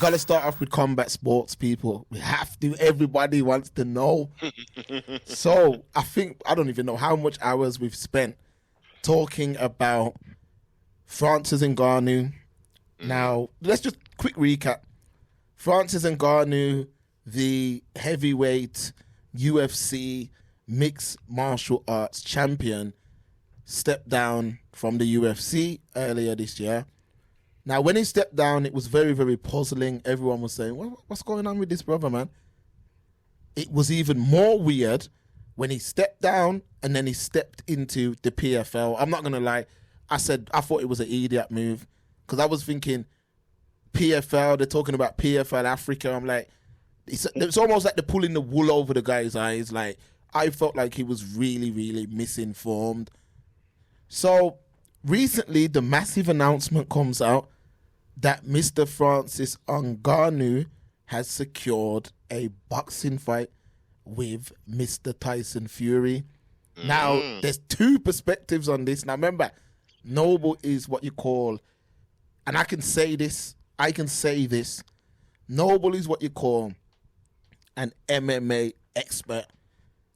got to start off with combat sports, people. We have to. Everybody wants to know. So I don't even know how much hours we've spent talking about Francis Nganou. Now, let's just quick recap. Francis Nganou, the heavyweight UFC mixed martial arts champion, stepped down from the UFC earlier this year. Now, when he stepped down, it was very, very puzzling. Everyone was saying, what's going on with this brother, man? It was even more weird when he stepped down and then he stepped into the PFL. I'm not going to lie. I thought it was an idiot move because I was thinking PFL, they're talking about PFL Africa. I'm like, it's almost like they're pulling the wool over the guy's eyes. Like, I felt like he was really, really misinformed. So recently, the massive announcement comes out that Mr. Francis Nganou has secured a boxing fight with Mr. Tyson Fury. Now, there's two perspectives on this. Now, remember, Noble is what you call, and I can say this, Noble is what you call an MMA expert.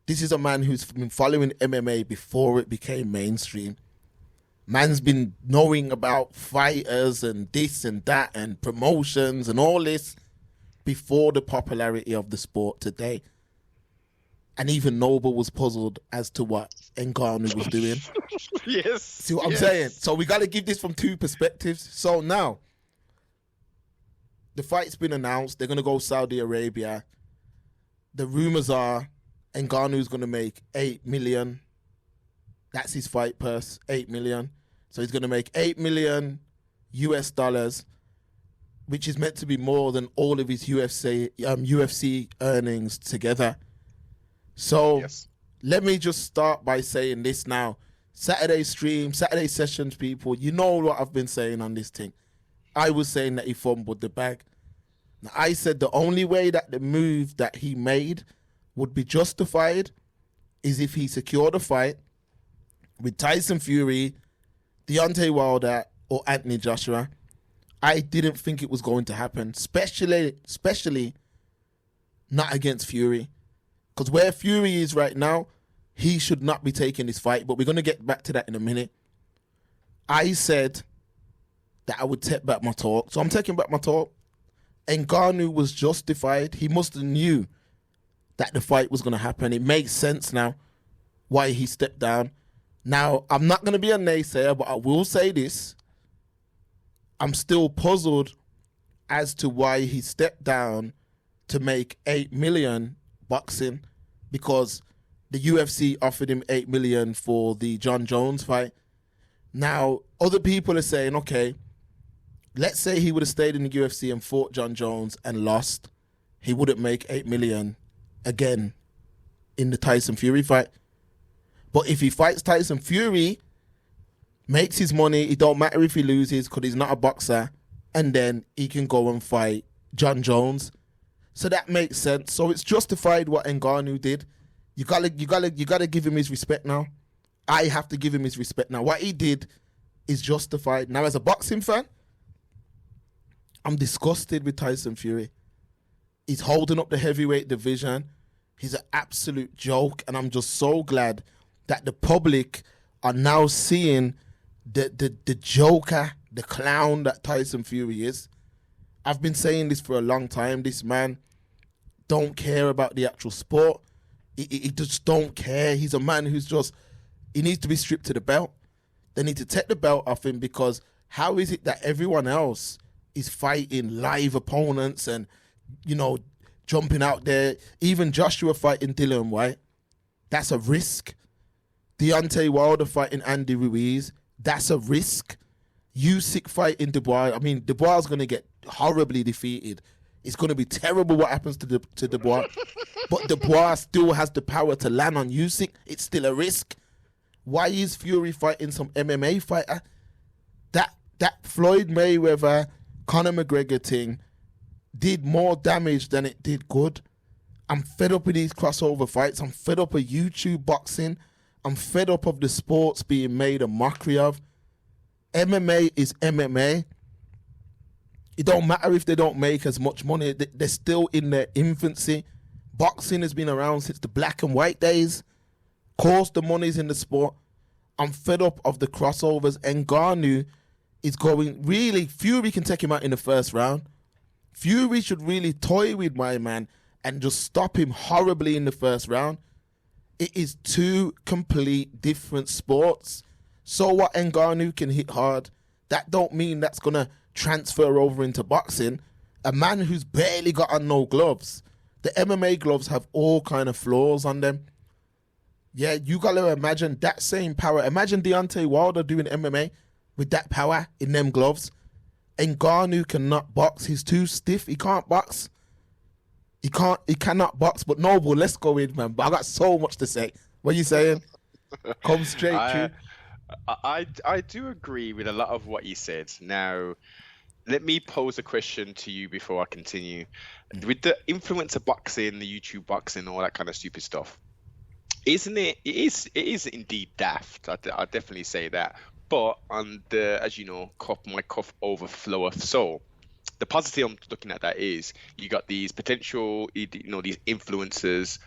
This is a man who's been following MMA before it became mainstream. Man's been knowing about fighters and this and that and promotions and all this before the popularity of the sport today. And even Noble was puzzled as to what Nganou was doing. Yes. See what I'm saying? So we got to give this from two perspectives. So now, the fight's been announced. They're going to go Saudi Arabia. The rumors are Ngannou's going to make $8 million. That's his fight purse, $8 million. So he's going to make $8 million US dollars, which is meant to be more than all of his UFC earnings together. So Let me just start by saying this now. Saturday stream, Saturday sessions, people, you know what I've been saying on this thing. I was saying that he fumbled the bag. Now, I said the only way that the move that he made would be justified is if he secured a fight with Tyson Fury, Deontay Wilder, or Anthony Joshua. I didn't think it was going to happen, especially not against Fury. Because where Fury is right now, he should not be taking this fight, but we're going to get back to that in a minute. I said that I would take back my talk, so I'm taking back my talk. Nganou was justified. He must have knew that the fight was going to happen. It makes sense now why he stepped down. Now, I'm not going to be a naysayer, but I will say this. I'm still puzzled as to why he stepped down to make $8 million boxing, because the UFC offered him $8 million for the Jon Jones fight. Now, other people are saying, okay, let's say he would have stayed in the UFC and fought Jon Jones and lost. He wouldn't make $8 million again in the Tyson Fury fight. But if he fights Tyson Fury, makes his money, it don't matter if he loses because he's not a boxer, and then he can go and fight Jon Jones. So that makes sense. So it's justified what Nganou did. You gotta give him his respect now. I have to give him his respect now. What he did is justified. Now, as a boxing fan, I'm disgusted with Tyson Fury. He's holding up the heavyweight division. He's an absolute joke, and I'm just so glad that the public are now seeing the joker, the clown that Tyson Fury is. I've been saying this for a long time. This man don't care about the actual sport. He just don't care. He's a man who's just, he needs to be stripped to the belt. They need to take the belt off him, because how is it that everyone else is fighting live opponents and, you know, jumping out there? Even Joshua fighting Dillian White, that's a risk. Deontay Wilder fighting Andy Ruiz, that's a risk. Usyk fighting Dubois. I mean, Dubois is going to get horribly defeated. It's going to be terrible what happens to Dubois. But Dubois still has the power to land on Usyk. It's still a risk. Why is Fury fighting some MMA fighter? That Floyd Mayweather, Conor McGregor thing did more damage than it did good. I'm fed up with these crossover fights. I'm fed up of YouTube boxing. I'm fed up of the sports being made a mockery of. MMA is MMA. It don't matter if they don't make as much money. They're still in their infancy. Boxing has been around since the black and white days. Of course, the money's in the sport. I'm fed up of the crossovers. Ngannou is going, really, Fury can take him out in the first round. Fury should really toy with my man and just stop him horribly in the first round. It is two complete different sports. So what, Ngannou can hit hard. That don't mean that's going to transfer over into boxing. A man who's barely got on no gloves. The MMA gloves have all kind of flaws on them. Yeah, you got to imagine that same power. Imagine Deontay Wilder doing MMA with that power in them gloves. Ngannou cannot box. He's too stiff. He can't box. He cannot box. But Noble, let's go in, man. But I got so much to say. What are you saying? Come straight through. I do agree with a lot of what you said. Now, let me pose a question to you before I continue. With the influencer boxing, the YouTube boxing, all that kind of stupid stuff, isn't it? It is indeed daft. I definitely say that. But on the, as you know, my cup overfloweth. So the positive I'm looking at that is you got these potential, these influencers.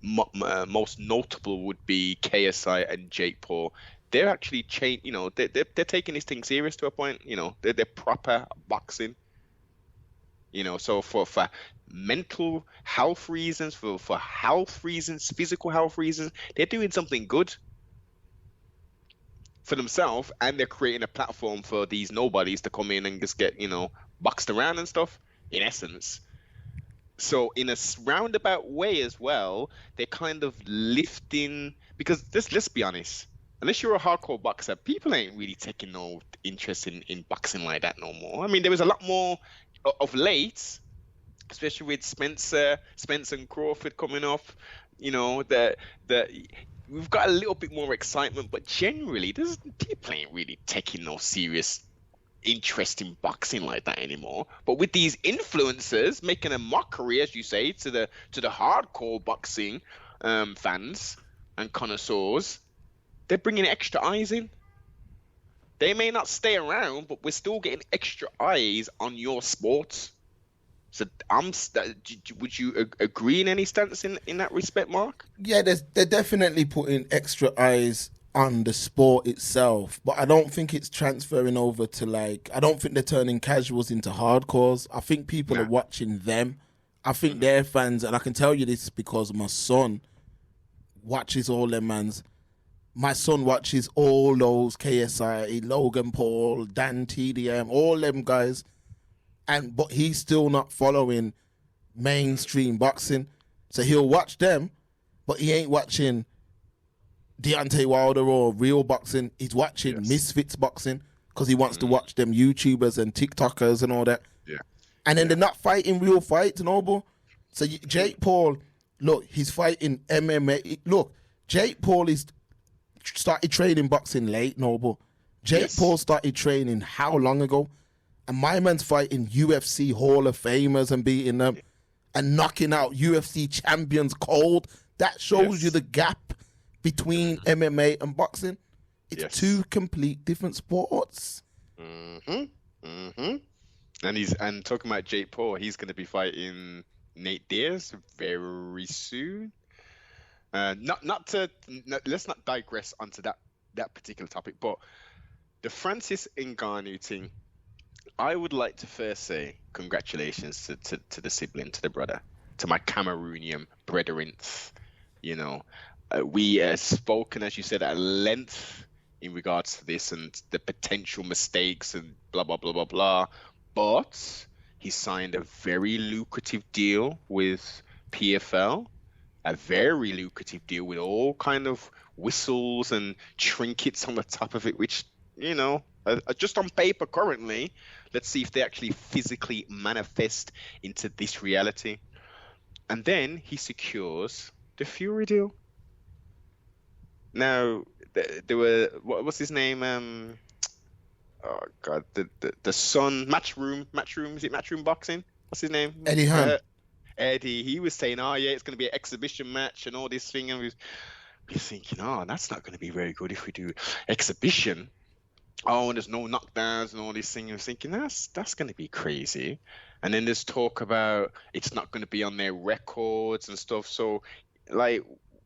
Most notable would be KSI and Jake Paul. They're actually they're taking this thing serious to a point. They're proper boxing. So for mental health reasons, for health reasons, physical health reasons, they're doing something good for themselves, and they're creating a platform for these nobodies to come in and just get boxed around and stuff, in essence. So in a roundabout way as well, they're kind of lifting, because let's be honest, unless you're a hardcore boxer, people ain't really taking no interest in boxing like that no more. I mean, there was a lot more of late, especially with Spence and Crawford coming off. We've got a little bit more excitement, but generally, people ain't really taking no serious interest in boxing like that anymore. But with these influencers making a mockery, as you say, to the hardcore boxing fans and connoisseurs, they're bringing extra eyes in. They may not stay around, but we're still getting extra eyes on your sport. So would you agree in any stance in that respect, Mark? Yeah, they're definitely putting extra eyes on the sport itself, but I don't think it's transferring over to I don't think they're turning casuals into hardcores. I think people are watching them. I think they're fans, and I can tell you this because my son watches all them mans. My son watches all those KSI, Logan Paul, Dan TDM, all them guys, but he's still not following mainstream boxing. So he'll watch them, but he ain't watching Deontay Wilder or real boxing. He's watching Misfits boxing because he wants to watch them YouTubers and TikTokers and all that. Yeah. And then they're not fighting real fights, Noble. So Jake Paul, look, he's fighting MMA. Look, Jake Paul started training boxing late, Noble. Jake Paul started training how long ago? And my man's fighting UFC Hall of Famers and beating them and knocking out UFC champions cold. That shows you the gap between MMA and boxing. It's two complete different sports. And talking about Jake Paul, he's going to be fighting Nate Diaz very soon. Let's not digress onto that particular topic, but the Francis Nganou thing, I would like to first say congratulations to the sibling, to the brother, to my Cameroonian brethren. We have spoken, as you said, at length in regards to this and the potential mistakes and blah, blah, blah, blah, blah. But he signed a very lucrative deal with PFL, a very lucrative deal with all kind of whistles and trinkets on the top of it, which, are just on paper currently. Let's see if they actually physically manifest into this reality. And then he secures the Fury deal. Now, there were, what's his name? Oh God, the son, Matchroom, is it Matchroom Boxing? What's his name? Eddie Hearn. Eddie, he was saying, it's going to be an exhibition match and all this thing. And we're thinking, that's not going to be very good if we do exhibition. oh, there's no knockdowns and all these things. I was thinking that's going to be crazy. And then there's talk about it's not going to be on their records and stuff. So, like,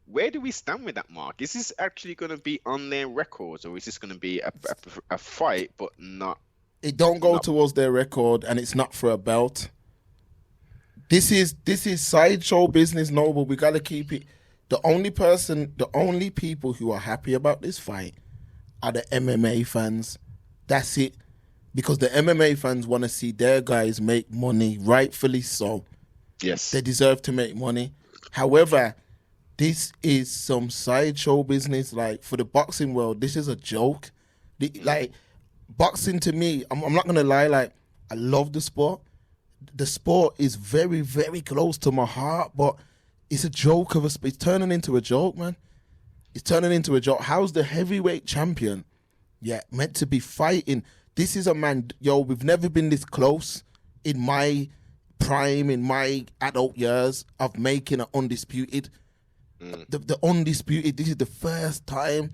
where do we stand with that, Mark? Is this actually going to be on their records, or is this going to be a fight, but not? It don't go towards their record, and it's not for a belt. This is sideshow business, Noble. We gotta keep it. The only people who are happy about this fight are the MMA fans. That's it. Because the MMA fans want to see their guys make money, rightfully so. Yes. They deserve to make money. However, this is some sideshow business. Like, for the boxing world, this is a joke. Like, boxing to me, I'm not going to lie, like, I love the sport. The sport is very, very close to my heart, but it's a joke of it's turning into a joke, man. It's turning into a joke. How's the heavyweight champion, meant to be fighting? This is a man, we've never been this close in my prime, in my adult years of making an undisputed. The undisputed, this is the first time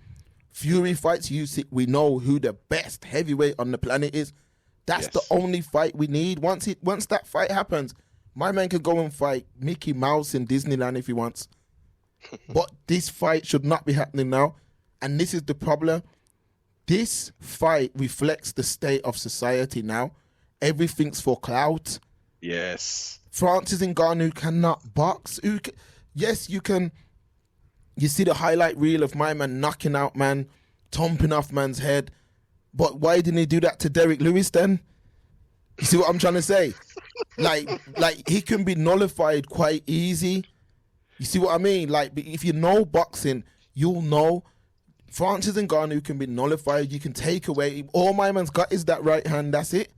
Fury fights Usyk. We know who the best heavyweight on the planet is. That's the only fight we need. Once that fight happens, my man can go and fight Mickey Mouse in Disneyland if he wants. But this fight should not be happening now. And this is the problem. This fight reflects the state of society now. Everything's for clout. Yes. Francis Nganou cannot box. Yes, you can. You see the highlight reel of my man knocking out man, thumping off man's head. But why didn't he do that to Derek Lewis then? You see what I'm trying to say? like he can be nullified quite easy. You see what I mean? Like, if you know boxing, you'll know Francis Nganou can be nullified. You can take away. All my man's got is that right hand. That's it.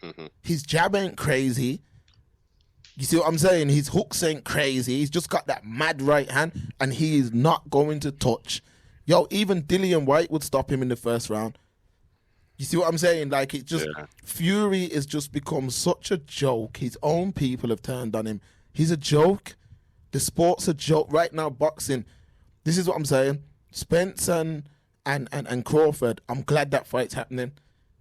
Mm-hmm. His jab ain't crazy. You see what I'm saying? His hooks ain't crazy. He's just got that mad right hand, and he is not going to touch. Even Dillian White would stop him in the first round. You see what I'm saying? Like, it just Fury has just become such a joke. His own people have turned on him. He's a joke. The sport's a joke right now. Boxing. This is what I'm saying. Spence and Crawford. I'm glad that fight's happening.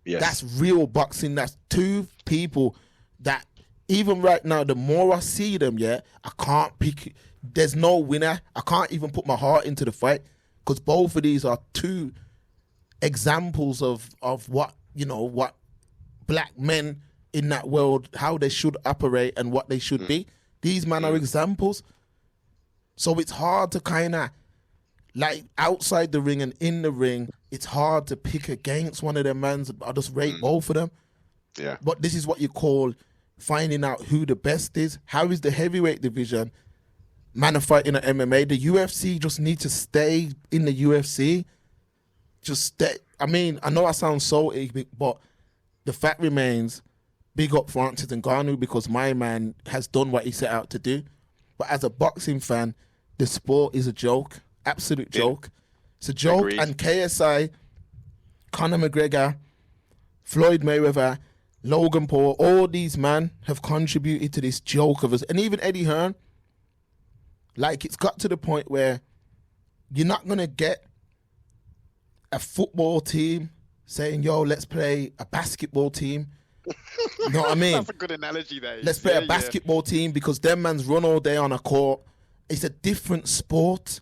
Yes. That's real boxing. That's two people that even right now, the more I see them, I can't pick. There's no winner. I can't even put my heart into the fight because both of these are two examples of what what black men in that world, how they should operate and what they should be. These men are examples. So it's hard to kind of, like, outside the ring and in the ring, it's hard to pick against one of them mans. I just rate both of them. Yeah. But this is what you call finding out who the best is. How is the heavyweight division? Man are fighting at MMA. The UFC just need to stay in the UFC. Just stay. I mean, I know I sound so ignorant, but the fact remains, big up Francis Nganou because my man has done what he set out to do. But as a boxing fan, the sport is a joke. Absolute joke. It's a joke. Agreed. And KSI, Conor McGregor, Floyd Mayweather, Logan Paul, all these men have contributed to this joke of us. And even Eddie Hearn, like, it's got to the point where you're not going to get a football team saying, let's play a basketball team. You know what I mean? That's a good analogy there. Let's play a basketball team because them mans run all day on a court. It's a different sport.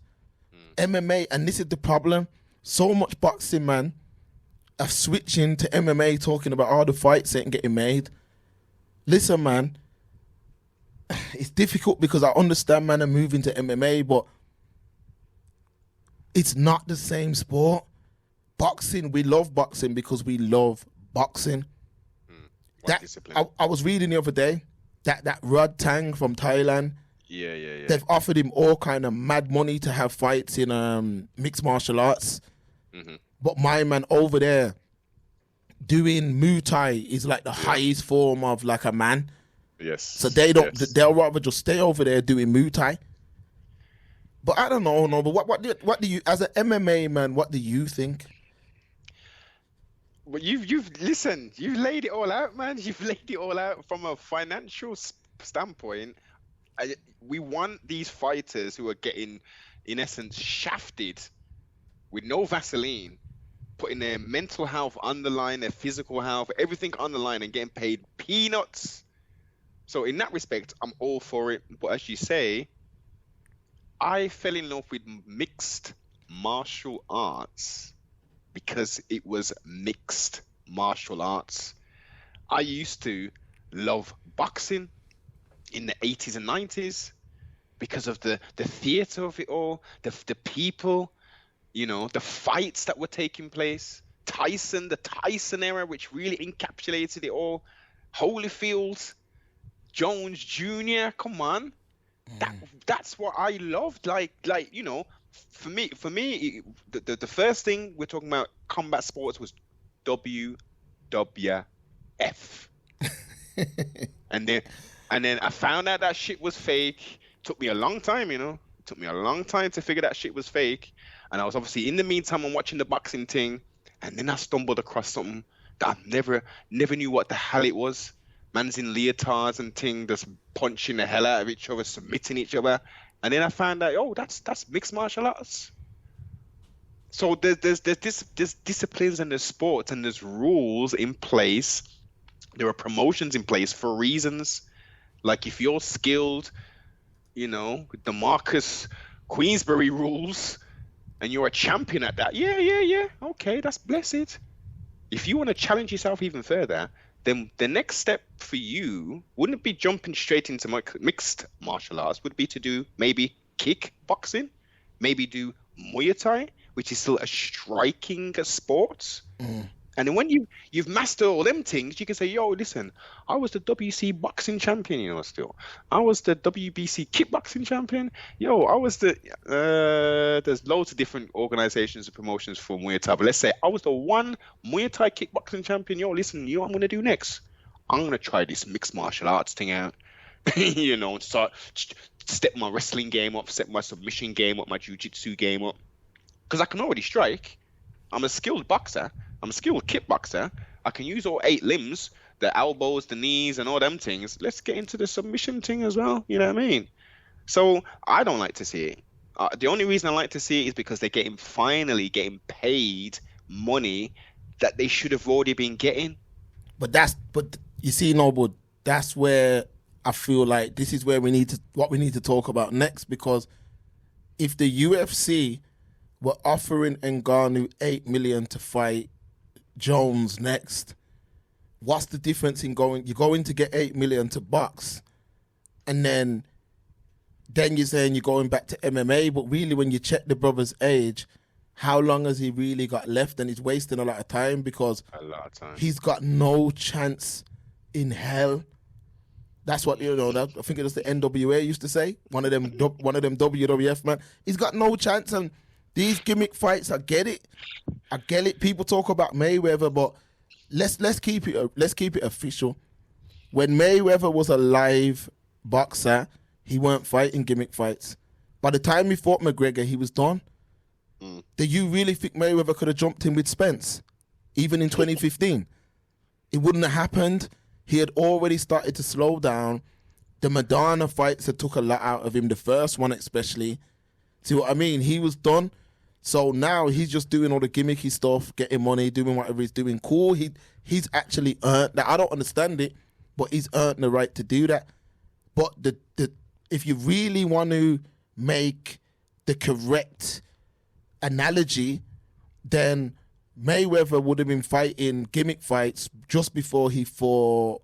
MMA, and this is the problem. So much boxing, man, are switching to MMA, talking about all the fights ain't getting made. Listen, man, it's difficult because I understand, man, are moving to MMA, but it's not the same sport. Boxing, we love boxing because we love boxing. I was reading the other day that Rod Tang from Thailand. Yeah. They've offered him all kind of mad money to have fights in mixed martial arts. Mm-hmm. But my man over there doing Muay Thai is like the highest form of like a man. Yes. So they'll rather just stay over there doing Muay Thai. But I don't know, no. But what do you, as an MMA man, what do you think? Well, you've listened. You've laid it all out, man. You've laid it all out from a financial standpoint. We want these fighters who are getting, in essence, shafted with no Vaseline, putting their mental health on the line, their physical health, everything on the line, and getting paid peanuts. So in that respect, I'm all for it. But as you say, I fell in love with mixed martial arts because it was mixed martial arts. I used to love boxing in the 80s and 90s because of the theater of it all, the people, you know, the fights that were taking place. The Tyson era, which really encapsulated it all. Holyfield, Jones Jr., come on. That's what I loved. Like you know, for me, the first thing we're talking about combat sports was WWF. and then I found out that shit was fake. Took me a long time, you know. It took me a long time to figure that shit was fake. And I was obviously, in the meantime, I'm watching the boxing thing, and then I stumbled across something that I never knew what the hell it was. Man's in leotards and thing, just punching the hell out of each other, submitting each other. And then I found out, oh, that's mixed martial arts. So there's disciplines and there's sports and there's rules in place. There are promotions in place for reasons. Like if you're skilled, you know, with the Marcus Queensberry rules, and you're a champion at that, yeah, okay, that's blessed. If you want to challenge yourself even further, then the next step for you wouldn't be jumping straight into mixed martial arts, would be to do maybe kickboxing, maybe do Muay Thai, which is still a striking sport. And then when you've mastered all them things, you can say, yo, listen, I was the WC boxing champion, you know, still. I was the WBC kickboxing champion. Yo, I was there's loads of different organizations and promotions for Muay Thai. But let's say I was the one Muay Thai kickboxing champion. Yo, listen, you know what I'm going to do next? I'm going to try this mixed martial arts thing out. You know, start step my wrestling game up, step my submission game up, my jiu-jitsu game up. Because I can already strike. I'm a skilled boxer. I'm a skilled kickboxer. I can use all 8 limbs, the elbows, the knees, and all them things. Let's get into the submission thing as well. You know what I mean? So I don't like to see it. The only reason I like to see it is because they're finally getting paid money that they should have already been getting. But you see, Noble, that's where I feel like this is where we need to talk about next, because if the UFC were offering Ngannou $8 million to fight Jones next, what's the difference in you're going to get $8 million to box, and then you're saying you're going back to MMA, but really when you check the brother's age, how long has he really got left? And he's wasting a lot of time, because he's got no chance in hell. That's what, you know, I think it was the NWA used to say, one of them WWF, man. He's got no chance. And these gimmick fights, I get it. People talk about Mayweather, but let's keep it official. When Mayweather was a live boxer, he weren't fighting gimmick fights. By the time he fought McGregor, he was done. Do you really think Mayweather could have jumped in with Spence, even in 2015? It wouldn't have happened. He had already started to slow down. The Madonna fights had took a lot out of him, the first one especially. See what I mean? He was done. So now he's just doing all the gimmicky stuff, getting money, doing whatever he's doing. Cool. He's actually earned that. I don't understand it, but he's earned the right to do that. But if you really want to make the correct analogy, then Mayweather would have been fighting gimmick fights just before he fought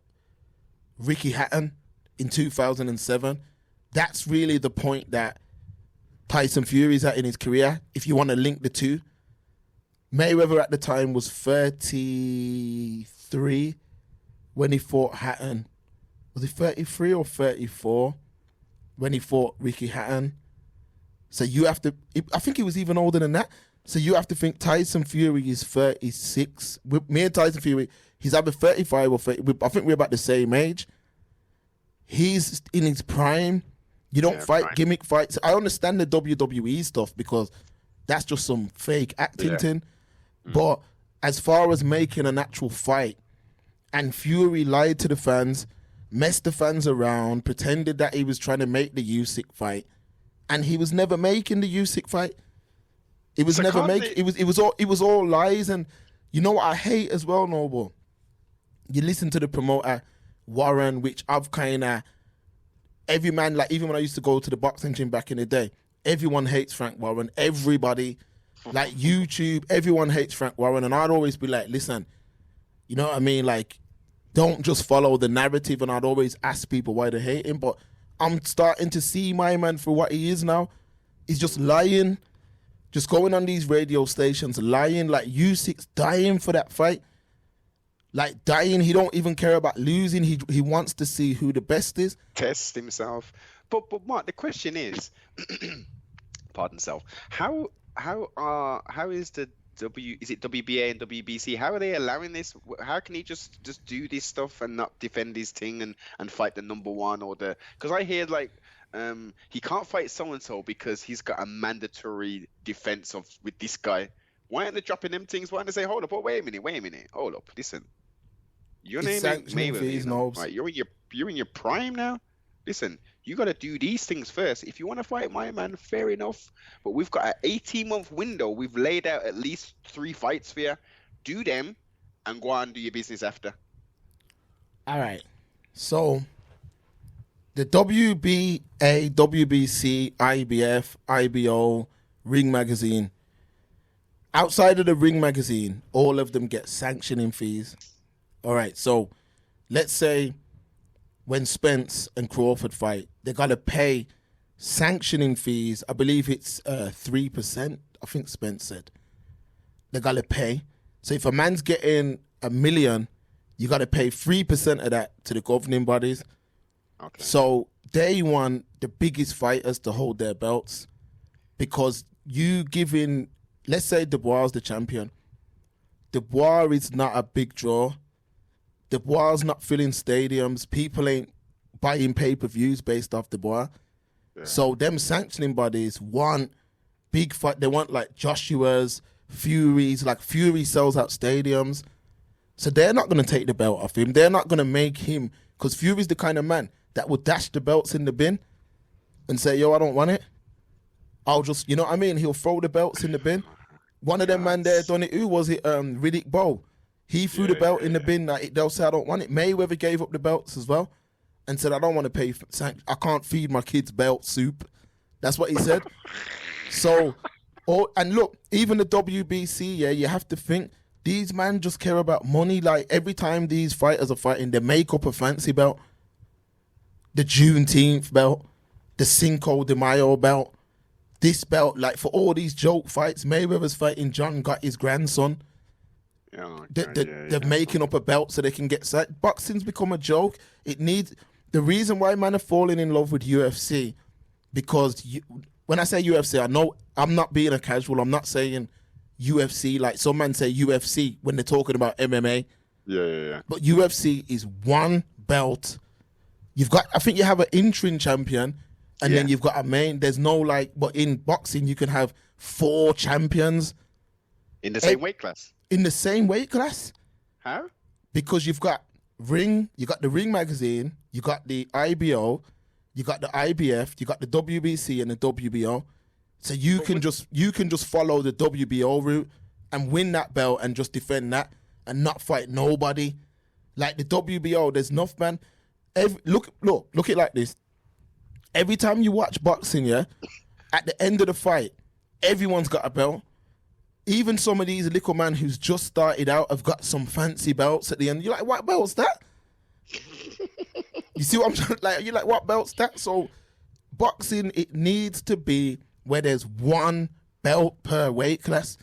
Ricky Hatton in 2007. That's really the point that Tyson Fury's at in his career, if you want to link the two. Mayweather at the time was 33 when he fought Hatton. Was he 33 or 34 when he fought Ricky Hatton? So you have to, I think he was even older than that. So you have to think Tyson Fury is 36. With me and Tyson Fury, he's either 35 or 30. I think we're about the same age. He's in his prime. You don't fight gimmick fights. I understand the WWE stuff because that's just some fake acting thing. But as far as making an actual fight, and Fury lied to the fans, messed the fans around, pretended that he was trying to make the Usyk fight, and he was never making the Usyk fight. It was So never can't make. they- It was all lies. And you know what I hate as well, Noble? You listen to the promoter Warren, which I've kind of every man, like even when I used to go to the boxing gym back in the day, everyone hates Frank Warren. Everybody, like YouTube, everyone hates Frank Warren, and I'd always be like, listen, you know what I mean? Like, don't just follow the narrative. And I'd always ask people why they hate him, but I'm starting to see my man for what he is now. He's just lying. Just going on these radio stations, lying, like Usyk's dying for that fight. Like dying, he don't even care about losing. He wants to see who the best is. Test himself. But Mark, the question is, pardon self, how is the is it WBA and WBC? How are they allowing this? How can he just do this stuff and not defend his thing and fight the number one or the? Because I hear like he can't fight so and so because he's got a mandatory defense with this guy. Why aren't they dropping them things? Why aren't they say, hold up, oh, wait a minute, hold up, listen. Your name ain't Mayweather, right? You're in your prime now. Listen, you got to do these things first. If you want to fight my man, fair enough. But we've got an 18-month window. We've laid out at least 3 fights for you. Do them and go on and do your business after. All right. So the WBA, WBC, IBF, IBO, Ring Magazine. Outside of the Ring Magazine, all of them get sanctioning fees. All right, so let's say when Spence and Crawford fight, they got to pay sanctioning fees. I believe it's 3%. I think Spence said they got to pay. So if a man's getting $1 million, you got to pay 3% of that to the governing bodies. Okay. So they want the biggest fighters to hold their belts because you giving, let's say Dubois is the champion. Dubois is not a big draw. Dubois is not filling stadiums. People ain't buying pay-per-views based off Dubois. Yeah. So them sanctioning bodies want big fight. They want like Joshua's, Fury's. Like Fury sells out stadiums. So they're not going to take the belt off him. They're not going to make him, because Fury's the kind of man that would dash the belts in the bin and say, yo, I don't want it. I'll just, you know what I mean? He'll throw the belts in the bin. One of them man there done it. Who was it? Riddick Bowe. He threw the belt in the bin. Like, they'll say, I don't want it. Mayweather gave up the belts as well and said, I don't want to pay for I can't feed my kids belt soup. That's what he said. So, and look, even the WBC, yeah, you have to think, these men just care about money. Like, every time these fighters are fighting, they make up a fancy belt. The Juneteenth belt, the Cinco de Mayo belt, this belt. Like, for all these joke fights, Mayweather's fighting John got his grandson. They're making up a belt so they can get set. Boxing's become a joke. It needs the reason why man are falling in love with UFC, because when I say UFC, I know I'm not being a casual. I'm not saying UFC like some men say UFC when they're talking about MMA. Yeah. But UFC is one belt. You've got, I think you have an interim champion, and then you've got a main. There's no like, but in boxing you can have 4 champions in the same weight class. In the same weight class. How? Because you've got Ring, you got the Ring Magazine, you got the IBO, you got the IBF, you got the WBC and the WBO. So you can just follow the WBO route and win that belt and just defend that and not fight nobody. Like the WBO, there's enough, man. Look it like this. Every time you watch boxing, yeah, at the end of the fight, everyone's got a belt. Even some of these little man who's just started out have got some fancy belts at the end. You're like, what belt's that? You see what I'm saying? Like, you're like, what belt's that? So boxing, it needs to be where there's one belt per weight class.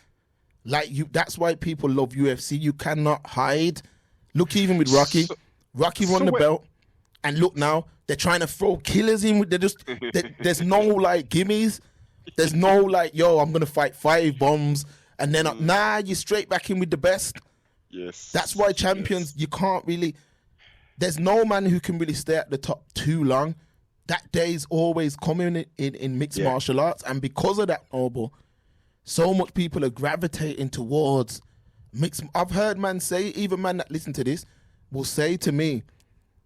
Like that's why people love UFC. You cannot hide. Look, even with Rocky. Rocky won the belt. And look now, they're trying to throw killers in. There's no like gimmies. There's no like, yo, I'm going to fight 5 bombs. And then, you're straight back in with the best. Yes. That's why champions, you can't really, there's no man who can really stay at the top too long. That day's always coming in mixed martial arts. And because of that, Noble, so much people are gravitating towards mixed. I've heard man say, even man that listen to this, will say to me,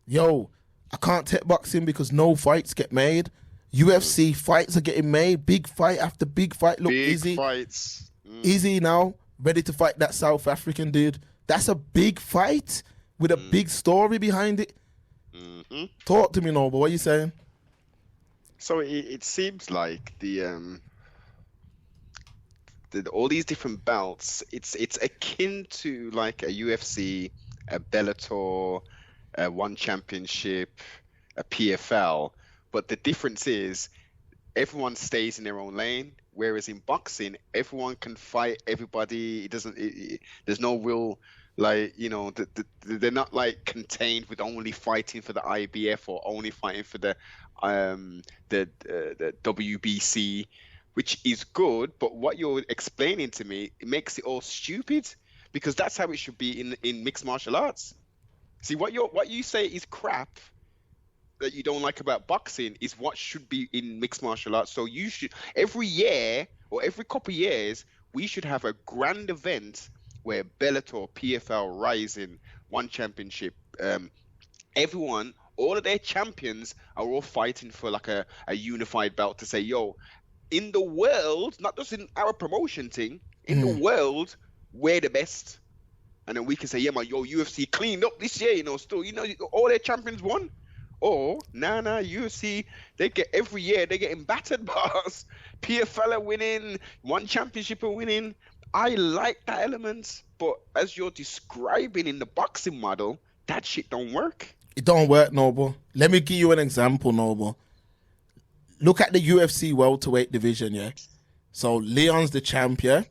yo, I can't take boxing because no fights get made. UFC fights are getting made. Big fight after big fight. Look, Big Izzy. fights. Izzy now ready to fight that South African dude. That's a big fight with a big story behind it. Mm-hmm. Talk to me, Noble. What are you saying? So it seems like all these different belts, it's akin to like a UFC, a Bellator, a One Championship, a PFL, but the difference is everyone stays in their own lane. Whereas in boxing, everyone can fight everybody. It doesn't. There's no real, like, you know, they're not like contained with only fighting for the IBF or only fighting for the WBC, which is good. But what you're explaining to me, it makes it all stupid, because that's how it should be in mixed martial arts. See, what you say is crap that you don't like about boxing is what should be in mixed martial arts. So you should, every year or every couple of years, we should have a grand event where Bellator, PFL, Rising, One Championship, everyone, all of their champions are all fighting for like a unified belt to say, yo, in the world, not just in our promotion thing, in the world, we're the best. And then we can say, yeah, man, yo, UFC cleaned up this year, you know, still, you know, all their champions won. Or, nah, UFC, they get every year, they're getting battered, boss. PFL are winning, One Championship are winning. I like that element, but as you're describing in the boxing model, that shit don't work. It don't work, Noble. Let me give you an example, Noble. Look at the UFC welterweight division, yeah? So Leon's the champ, yeah?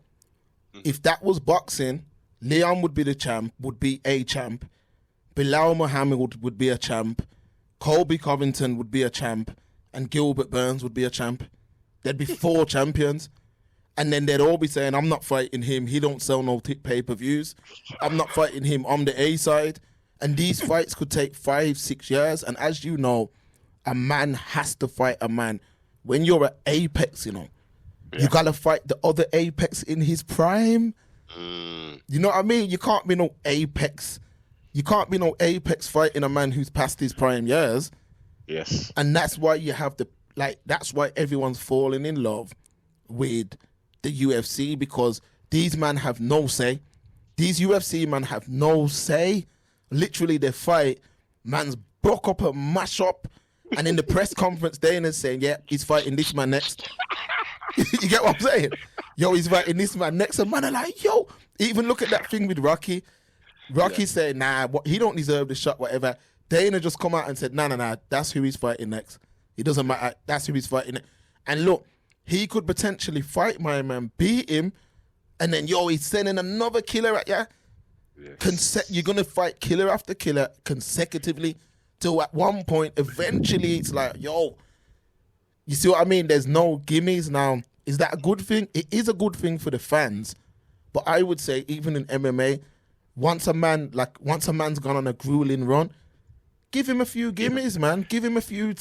If that was boxing, Leon would be the champ, would be a champ. Bilal Muhammad would be a champ. Colby Covington would be a champ, and Gilbert Burns would be a champ. There'd be 4 champions, and then they'd all be saying, I'm not fighting him, he don't sell no pay-per-views. I'm not fighting him, I'm the A side. And these fights could take 5-6 years, and as you know, a man has to fight a man. When you're at apex, you know, you gotta fight the other apex in his prime. You know what I mean? You can't be no apex. You can't be no apex fighting a man who's past his prime years. Yes. And that's why you have that's why everyone's falling in love with the UFC, because these men have no say. These UFC men have no say. Literally, they fight, man's broke up and mash up, and in the press conference, Dana's saying, yeah, he's fighting this man next. You get what I'm saying? Yo, he's fighting this man next. And man are like, yo, even look at that thing with Rocky. Rocky said, nah, he don't deserve the shot, whatever. Dana just come out and said, nah, that's who he's fighting next. It doesn't matter. That's who he's fighting next. And look, he could potentially fight my man, beat him, and then, yo, he's sending another killer at you. Yes. You're going to fight killer after killer consecutively till at one point, eventually, it's like, yo, you see what I mean? There's no gimmies now. Is that a good thing? It is a good thing for the fans. But I would say, even in MMA, once a man's gone on a grueling run, give him a few gimmies, man. Give him a few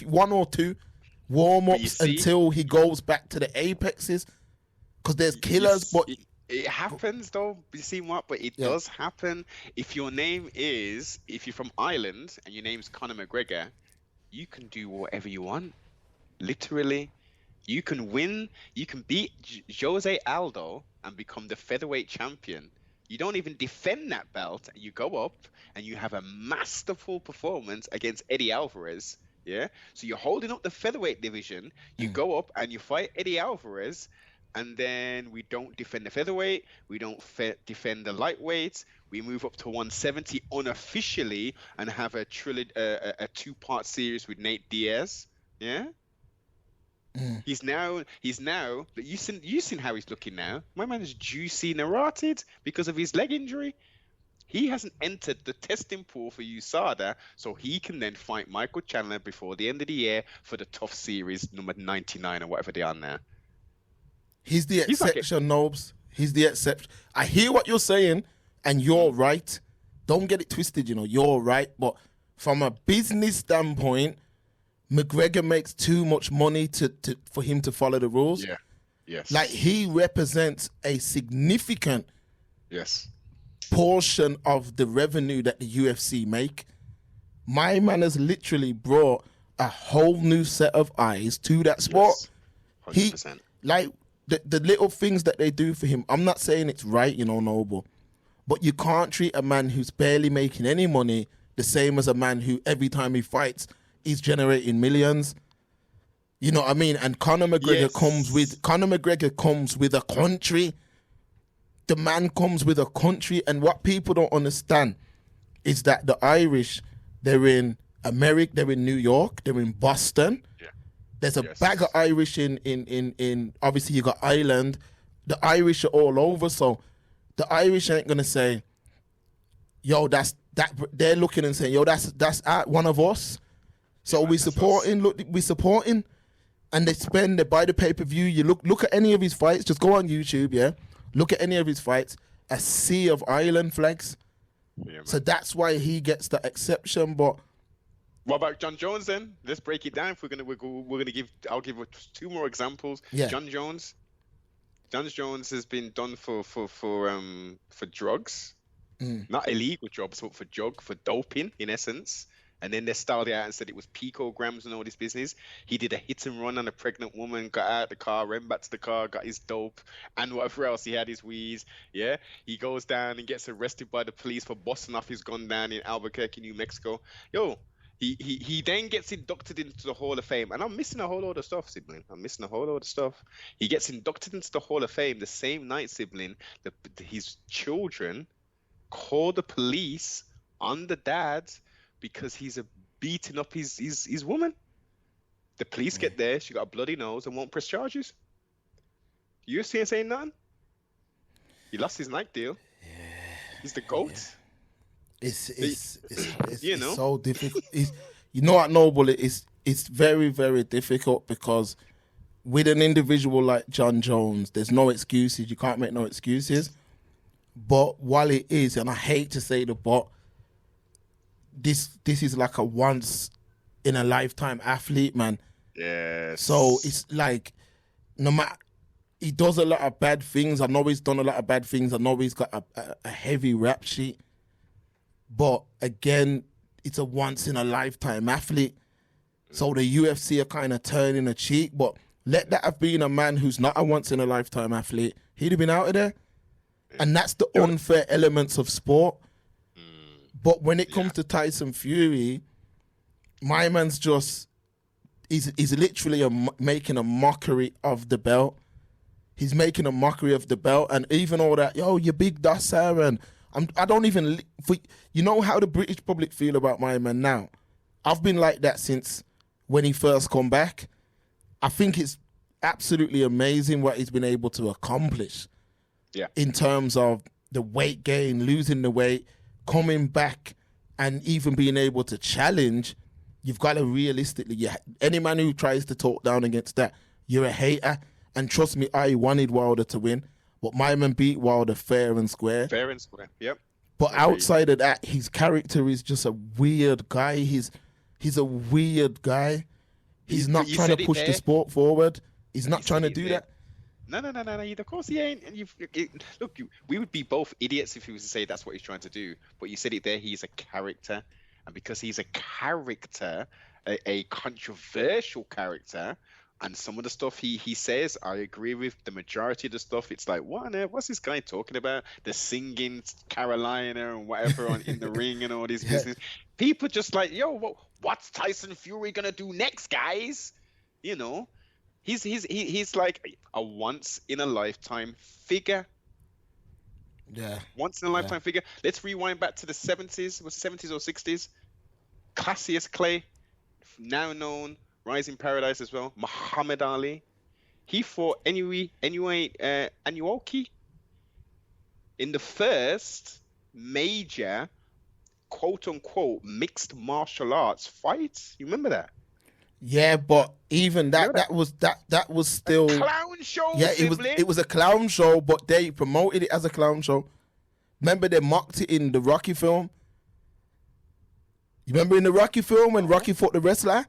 one or two warm-ups until he goes back to the apexes. Because there's killers, but it happens though. You see what? But it does happen. If you're from Ireland and your name's Conor McGregor, you can do whatever you want. Literally. You can win. You can beat Jose Aldo and become the featherweight champion. You don't even defend that belt. You go up and you have a masterful performance against Eddie Alvarez. Yeah. So you're holding up the featherweight division. You go up and you fight Eddie Alvarez. And then we don't defend the featherweight. We don't defend the lightweights. We move up to 170 unofficially and have a 2-part series with Nate Diaz. Yeah. He's now. But you seen how he's looking now. My man is juicy narrated because of his leg injury. He hasn't entered the testing pool for USADA, so he can then fight Michael Chandler before the end of the year for the tough series number 99 or whatever they are now. He's the exception, Nobes. He's the exception. I hear what you're saying, and you're right. Don't get it twisted, you know. You're right. But from a business standpoint, McGregor makes too much money for him to follow the rules. Yeah. Yes. Like, he represents a significant portion of the revenue that the UFC make. My man has literally brought a whole new set of eyes to that sport. Yes, 100%. Like the little things that they do for him. I'm not saying it's right, you know, Noble, but you can't treat a man who's barely making any money the same as a man who every time he fights, he's generating millions. You know what I mean? And Conor McGregor comes with a country. The man comes with a country, and what people don't understand is that the Irish, they're in America, they're in New York, they're in Boston. Yeah. There's a bag of Irish in obviously you got Ireland. The Irish are all over, so the Irish ain't gonna say, yo, that's that. They're looking and saying, yo, that's one of us. So we supporting. Look, we supporting, and they buy the pay-per-view. You look at any of his fights. Just go on YouTube, yeah. Look at any of his fights. A sea of Ireland flags. Yeah, so that's why he gets the exception. But what about Jon Jones then? Let's break it down. If we're gonna give, I'll give 2 more examples. Yeah. Jon Jones has been done for drugs, not illegal drugs, but for doping in essence. And then they styled it out and said it was picograms and all this business. He did a hit and run on a pregnant woman, got out of the car, ran back to the car, got his dope, and whatever else. He had his wheeze. Yeah, he goes down and gets arrested by the police for busting off his gun down in Albuquerque, New Mexico. Yo, he then gets inducted into the Hall of Fame. And I'm missing a whole lot of stuff, sibling. I'm missing a whole lot of stuff. He gets inducted into the Hall of Fame the same night, sibling. His children call the police on the dad because he's beating up his woman. The police get there, she got a bloody nose and won't press charges. UFC ain't saying nothing. He lost his Nike deal. Yeah. He's the GOAT. Yeah. It's you know? It's so difficult. You know what, Noble, it's very, very difficult because with an individual like Jon Jones, there's no excuses. You can't make no excuses. But while it is, and I hate to say the but, this is like a once in a lifetime athlete, man. Yes. So it's like, no matter, he does a lot of bad things. I know he's done a lot of bad things. I know he's got a heavy rap sheet. But again, it's a once in a lifetime athlete. So the UFC are kind of turning a cheek. But let that have been a man who's not a once in a lifetime athlete. He'd have been out of there. And that's the unfair elements of sport. But when it comes to Tyson Fury, my man's just, he's literally making a mockery of the belt. He's making a mockery of the belt, and even all that, yo, you big dusser, and I don't even, you know how the British public feel about my man now? I've been like that since when he first come back. I think it's absolutely amazing what he's been able to accomplish. Yeah. In terms of the weight gain, losing the weight, coming back, and even being able to challenge. You've got to realistically, any man who tries to talk down against that, you're a hater. And trust me, I wanted Wilder to win, but my man beat Wilder fair and square. Fair and square, yep. But outside of that, his character is just a weird guy. He's a weird guy. He's not trying to push the sport forward. He's not trying to do that. No. Of course he ain't. And we would be both idiots if he was to say that's what he's trying to do. But you said it there. He's a character, and because he's a character, a controversial character, and some of the stuff he says, I agree with. The majority of the stuff, it's like, what's this guy talking about? The singing Carolina and whatever in the ring and all this business. People just like, yo, what's Tyson Fury gonna do next, guys? You know. He's like a once in a lifetime figure. Yeah. Once in a lifetime figure. Let's rewind back to the 70s. Was it 70s or 60s? Cassius Clay, now known, Rising Paradise as well. Muhammad Ali. He fought Anuoki in the first major, quote unquote, mixed martial arts fight. You remember that? Yeah, but even that was still a clown show. Yeah, it was a clown show, but they promoted it as a clown show. Remember they mocked it in the Rocky film? You remember in the Rocky film when Rocky fought the wrestler?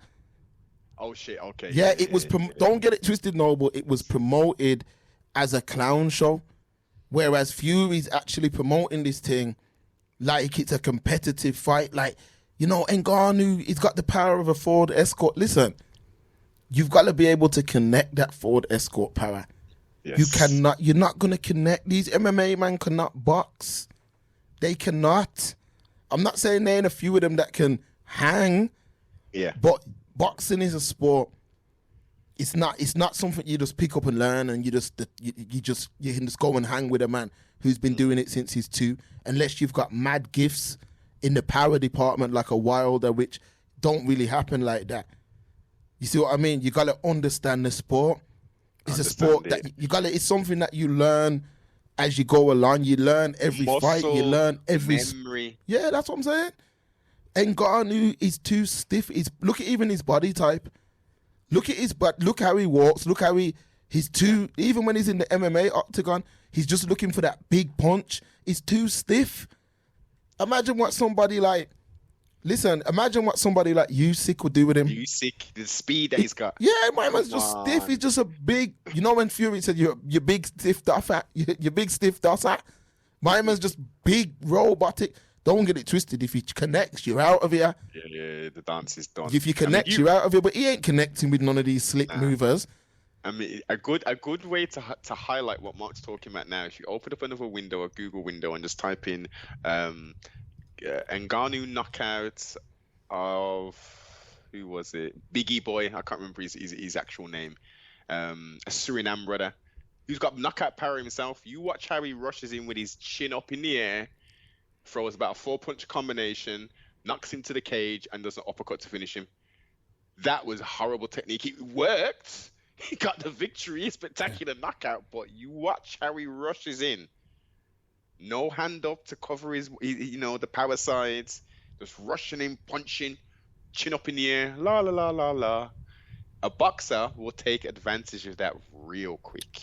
Oh shit, okay. Yeah, it was don't get it twisted, Noble. It was promoted as a clown show. Whereas Fury's actually promoting this thing like it's a competitive fight. Like You know, Ngannou, he's got the power of a Ford Escort. Listen, you've got to be able to connect that Ford Escort power. Yes. You're not going to connect. These MMA man cannot box. They cannot. I'm not saying there ain't a few of them that can hang. Yeah. But boxing is a sport. It's not something you just pick up and learn and you can just go and hang with a man who's been doing it since he's 2, unless you've got mad gifts in the power department like a Wilder, which don't really happen like that. You see what I mean? You gotta understand the sport. It's a sport that it's something that you learn as you go along. You learn every fight, you learn every memory. Yeah, that's what I'm saying. Ngannou is too stiff. Look at even his body type. Look at his butt. Look how he walks. Look how he's too. Even when he's in the MMA octagon, he's just looking for that big punch. He's too stiff. Imagine what somebody like Usyk would do with him. Usyk, the speed that he's got. Yeah, my man's just stiff. He's just a big. You know when Fury said you're big stiff dosser, you're big stiff dosser. My man's just big robotic. Don't get it twisted. If he connects, you're out of here. Yeah, the dance is done. If you connect, you're out of here. But he ain't connecting with none of these slick movers. I mean, a good way to highlight what Mark's talking about now. If you open up another window, a Google window, and just type in NGANNOU Knockouts of who was it? Biggie Boy. I can't remember his actual name. A Suriname brother who's got knockout power himself. You watch how he rushes in with his chin up in the air, throws about a 4-punch combination, knocks him to the cage, and does an uppercut to finish him. That was horrible technique. It worked. He got the victory, spectacular knockout. But you watch how he rushes in. No hand up to cover his, the power sides. Just rushing in, punching, chin up in the air. La la la la la. A boxer will take advantage of that real quick.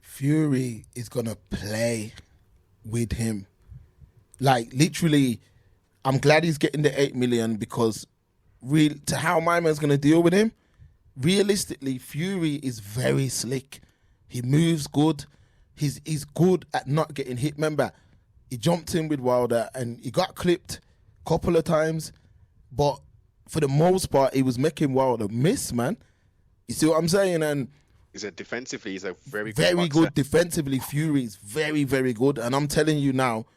Fury is gonna play with him. Like literally, I'm glad he's getting the 8 million because to how my man's gonna deal with him. Realistically, Fury is very slick. He moves good. He's good at not getting hit. Remember, he jumped in with Wilder and he got clipped a couple of times, but for the most part, he was making Wilder miss, man. You see what I'm saying? And he's a very good defensively. Fury is very, very good. And I'm telling you now,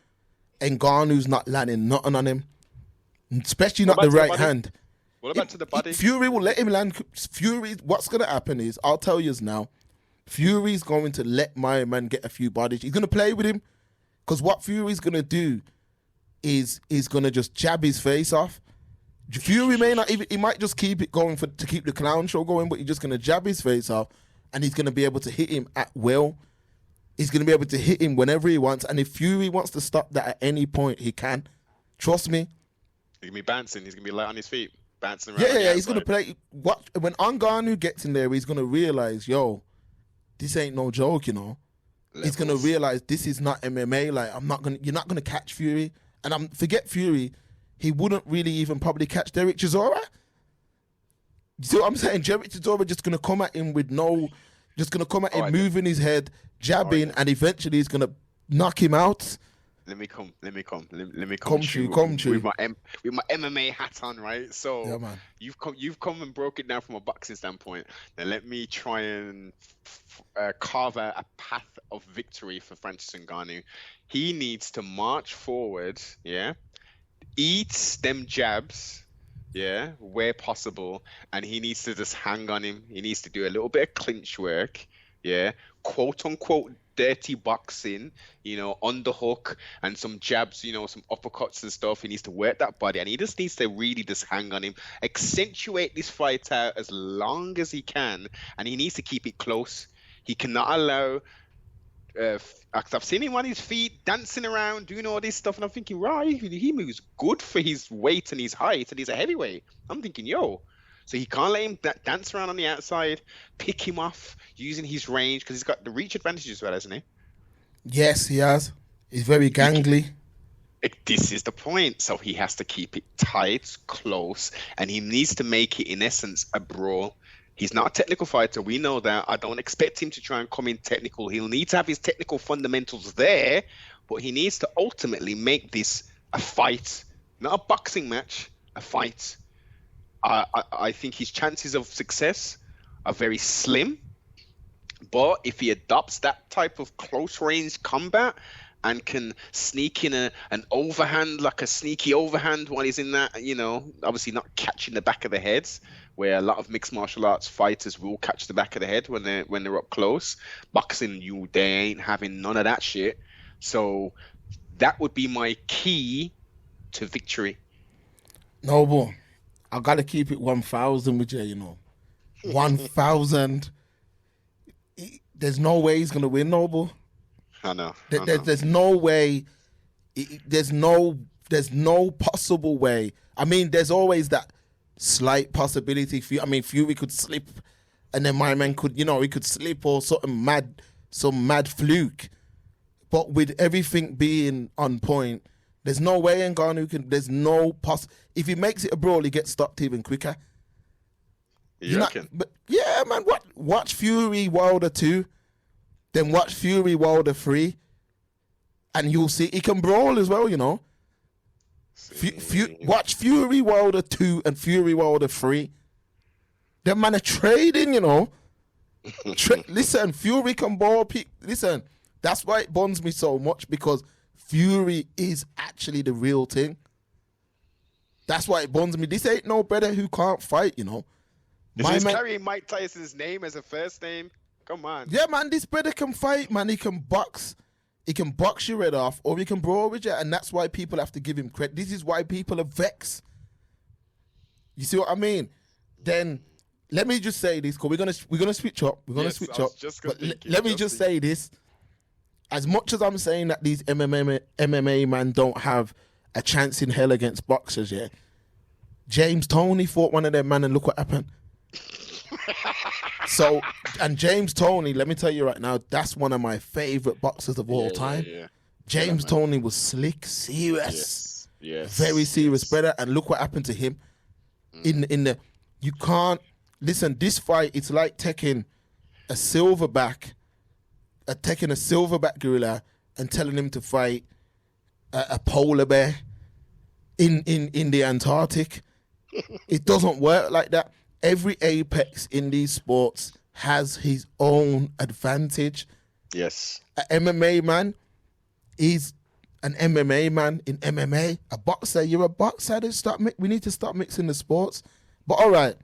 Ngannou's not landing nothing on him, especially not the right hand. What about to the body? Fury will let him land. Fury, what's going to happen is, I'll tell you now, Fury's going to let my man get a few bodies. He's going to play with him because what Fury's going to do is he's going to just jab his face off. Fury may not even, he might just keep it going to keep the clown show going, but he's just going to jab his face off and he's going to be able to hit him at will. He's going to be able to hit him whenever he wants. And if Fury wants to stop that at any point, he can. Trust me. He's going to be bouncing. He's going to be light on his feet. Bouncing around. Yeah, he's going to play. When Ngannou gets in there, he's going to realize, this ain't no joke, Levels. He's going to realize this is not MMA. Like, you're not going to catch Fury. And forget Fury, he wouldn't really even probably catch Derek Chisora. You see what I'm saying? Derek Chisora just going to come at him moving his head, jabbing, and eventually he's going to knock him out. Let me come true. With my MMA hat on, right? So yeah, man. You've come and broke it down from a boxing standpoint. Now let me try and carve out a path of victory for Francis Nganou. He needs to march forward, eat them jabs, where possible, and he needs to just hang on him. He needs to do a little bit of clinch work, quote unquote dirty boxing, underhook and some jabs, some uppercuts and stuff. He needs to work that body and he just needs to really just hang on him, accentuate this fight out as long as he can, and he needs to keep it close. He cannot allow I've seen him on his feet dancing around doing all this stuff and I'm thinking, right, he moves good for his weight and his height and he's a heavyweight. I'm thinking, so he can't let him dance around on the outside, pick him off using his range because he's got the reach advantage as well, hasn't he? Yes, he has. He's very gangly. This is the point. So he has to keep it tight, close, and he needs to make it, in essence, a brawl. He's not a technical fighter. We know that. I don't expect him to try and come in technical. He'll need to have his technical fundamentals there, but he needs to ultimately make this a fight not a boxing match, a fight. I think his chances of success are very slim. But if he adopts that type of close range combat and can sneak in an overhand, like a sneaky overhand while he's in that, you know, obviously not catching the back of the heads, where a lot of mixed martial arts fighters will catch the back of the head when they're up close. Boxing, they ain't having none of that shit. So that would be my key to victory. Noble, I gotta keep it 1,000 with you, you know. 1,000. There's no way he's gonna win, Noble. I know. There's no way. There's no possible way. I mean, there's always that slight possibility. Fury could slip, and then my man could, he could slip or some mad fluke. But with everything being on point, there's no way Ngannou can. There's no if he makes it a brawl, he gets stopped even quicker. You reckon? But yeah, man. Watch Fury Wilder 2, then watch Fury Wilder 3, and you'll see he can brawl as well. You know. Watch Fury Wilder 2 and Fury Wilder 3. Them man are trading, you know. Listen, Fury can brawl. Listen, that's why it bonds me so much, because Fury is actually the real thing. That's why it bonds me. This ain't no brother who can't fight, you know. He's carrying Mike Tyson's name as a first name. Come on. Yeah, man, this brother can fight, man. He can box. He can box your head off, or he can brawl with you, and that's why people have to give him credit. This is why people are vexed. You see what I mean? Then let me just say this, because we're gonna switch up. We're gonna switch up. But let me just say this: as much as I'm saying that these MMA man don't have a chance in hell against boxers, yeah, James Toney fought one of them, man, and look what happened. So, and James Toney, let me tell you right now, that's one of my favorite boxers of all time. Yeah. James Toney was slick, serious, very serious, brother. And look what happened to him. You can't listen. This fight, it's like taking a silverback gorilla and telling him to fight a polar bear in the Antarctic. It doesn't work like that. Every apex in these sports has his own advantage. Yes. An MMA man is an MMA man in MMA. A boxer, you're a boxer. We need to stop mixing the sports. But all right,